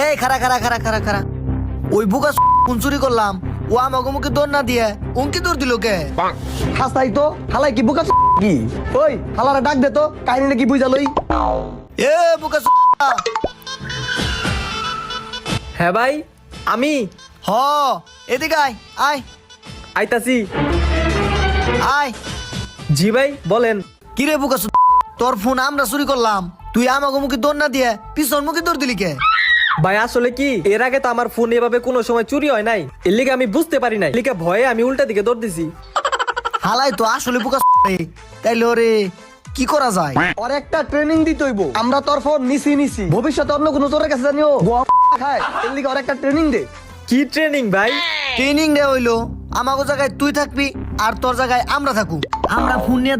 এই খারা খারা খারা খারা খারা ওই বুকা কোন চুরি করলাম ও আমাকে মুখে দৌড় না দিয়ে উনকি দৌড় দিল কে? হাসাই তো হালাই কি বুকা কি ওই হালারে ডাক দে তো কাহিনী নাকি বুঝা লই। এ বুকা হ্যাঁ ভাই, আমি হ এদিকে আয় আয় আইতাছি। আয়। জি ভাই বলেন। কিরে বুকা তোর ফোন আমরা চুরি করলাম, তুই আমাকে মুখে দৌড় না দিয়ে পিছন মুখে দৌড় দিলি কে? ভাই আসলে কি, এর আগে তো আমার ফোন এভাবে কোনো সময় চুরি হয় নাই, এর লিগে আমি বুঝতে পারি নাই, লিগে ভয়ে আমি উল্টা দিকে দৌড় দিছি। হালাই তো আসলে বুকা তাইলে ওরে কি করা যায়? ওর একটা ট্রেনিং দিতে হইব। আমরা তোর ফোন নিছি ভবিষ্যতে অন্য কোনো তোর কাছে জানিও খায় এর লিগে ওর একটা ট্রেনিং দে। কি ট্রেনিং ভাই? ট্রেনিং রে হইলো আমাকে জায়গায় তুই থাকবি আর তোর জায়গায় আমরা থাকু, আমরা ফোন নিয়ে